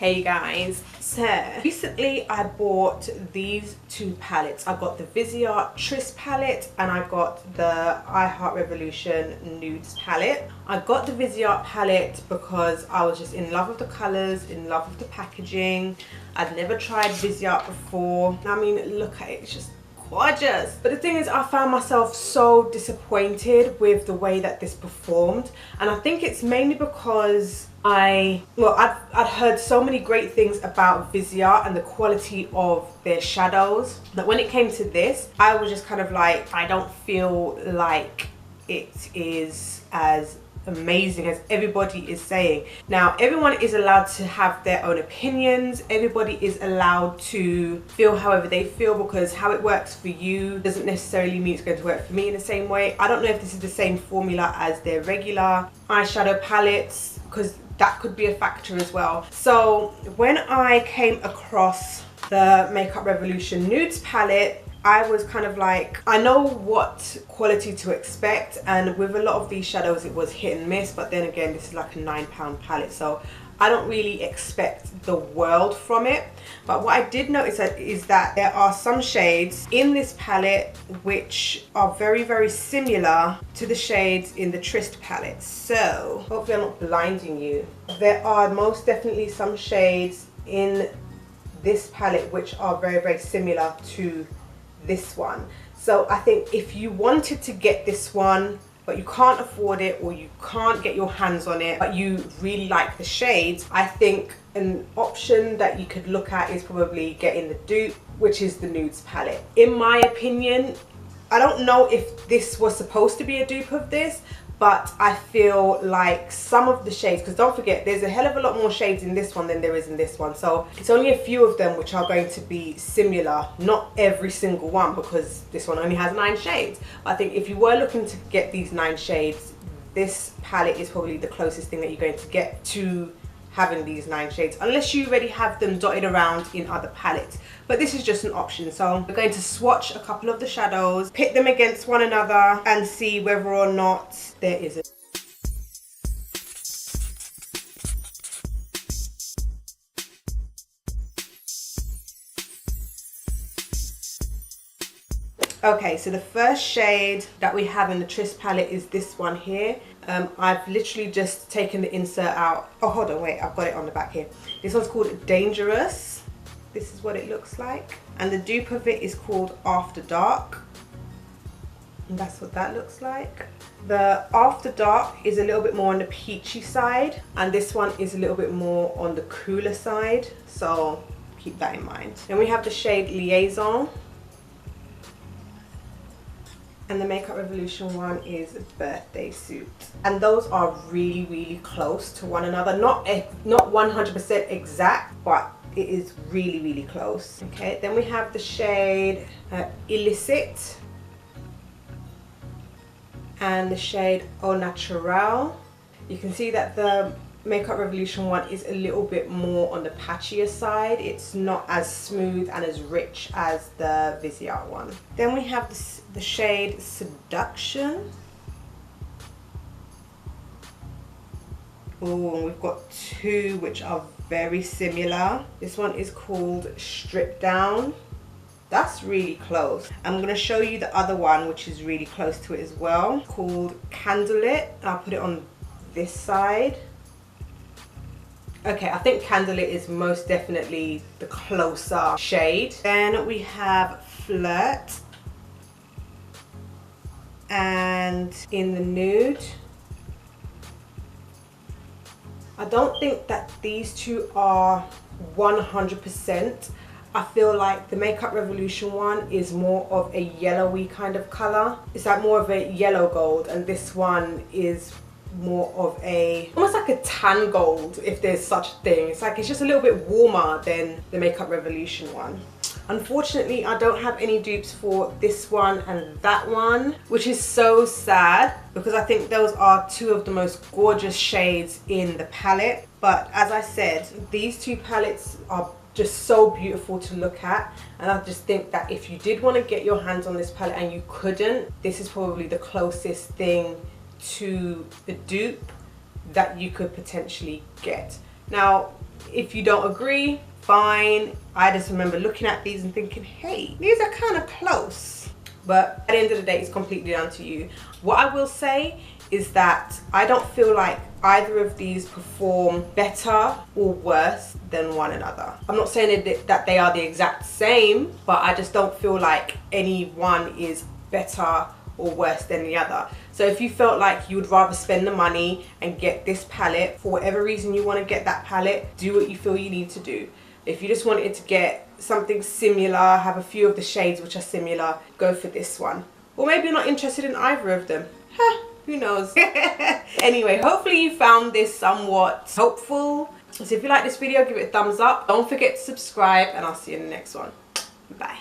Hey guys, so recently I bought these two palettes. I got the Viseart Tryst palette and I got the I Heart Revolution Nudes palette. I got the Viseart palette because I was just in love with the colours, in love with the packaging. I'd never tried Viseart before. I mean, look at it, it's just gorgeous. But the thing is, I found myself so disappointed with the way that this performed, and I think it's mainly because I'd heard so many great things about Viseart and the quality of their shadows that when it came to this, I was just kind of like, I don't feel like it is as amazing as everybody is saying. Now, everyone is allowed to have their own opinions. Everybody is allowed to feel however they feel, because how it works for you doesn't necessarily mean it's going to work for me in the same way. I don't know if this is the same formula as their regular eyeshadow palettes, because that could be a factor as well. So when I came across the Makeup Revolution Nudes palette, I was kind of like, I know what quality to expect, and with a lot of these shadows it was hit and miss, but then again, this is like a £9 palette, so I don't really expect the world from it. But what I did notice is that there are some shades in this palette which are very, very similar to the shades in the Tryst palette. So hopefully I'm not blinding you. There are most definitely some shades in this palette which are very, very similar to this one. So I think if you wanted to get this one but you can't afford it, or you can't get your hands on it, but you really like the shades, I think an option that you could look at is probably getting the dupe, which is the Nudes palette. In my opinion, I don't know if this was supposed to be a dupe of this, but I feel like some of the shades, because don't forget, there's a hell of a lot more shades in this one than there is in this one. So it's only a few of them which are going to be similar, not every single one, because this one only has 9 shades. But I think if you were looking to get these 9 shades, this palette is probably the closest thing that you're going to get to having these 9 shades, unless you already have them dotted around in other palettes. But this is just an option. So we're going to swatch a couple of the shadows, pit them against one another, and see whether or not there is a Okay, so the first shade that we have in the Tryst palette is this one here. I've literally just taken the insert out. Oh, hold on, wait, I've got it on the back here. This one's called Dangerous. This is what it looks like. And the dupe of it is called After Dark. And that's what that looks like. The After Dark is a little bit more on the peachy side, and this one is a little bit more on the cooler side. So keep that in mind. Then we have the shade Liaison. And the Makeup Revolution one is Birthday Suit. And those are really, really close to one another. Not 100% exact, but it is really, really close. Okay, then we have the shade Illicit and the shade Au Naturel. You can see that the Makeup Revolution one is a little bit more on the patchier side. It's not as smooth and as rich as the Viseart one. Then we have the shade Seduction. Oh, and we've got 2 which are very similar. This one is called Strip Down. That's really close. I'm going to show you the other one which is really close to it as well, called Candlelit. I'll put it on this side. Okay, I think Candlelit is most definitely the closer shade. Then we have Flirt. And in the Nude, I don't think that these two are 100%. I feel like the Makeup Revolution one is more of a yellowy kind of color. It's like more of a yellow gold, and this one is more of a, almost like a tan gold, if there's such a thing. It's like, it's just a little bit warmer than the Makeup Revolution one. Unfortunately, I don't have any dupes for this one and that one, which is so sad, because I think those are 2 of the most gorgeous shades in the palette. But as I said, these 2 palettes are just so beautiful to look at, and I just think that if you did want to get your hands on this palette and you couldn't, this is probably the closest thing to the dupe that you could potentially get. Now, If you don't agree, fine. I just remember looking at these and thinking, hey, these are kind of close. But at the end of the day, it's completely down to you. What I will say is that I don't feel like either of these perform better or worse than one another. I'm not saying that they are the exact same, but I just don't feel like any one is better or worse than the other. So if you felt like you would rather spend the money and get this palette, for whatever reason you want to get that palette, do what you feel you need to do. If you just wanted to get something similar, have a few of the shades which are similar, go for this one. Or maybe you're not interested in either of them. Huh, who knows? Anyway, hopefully you found this somewhat helpful. So if you like this video, give it a thumbs up. Don't forget to subscribe, and I'll see you in the next one. Bye.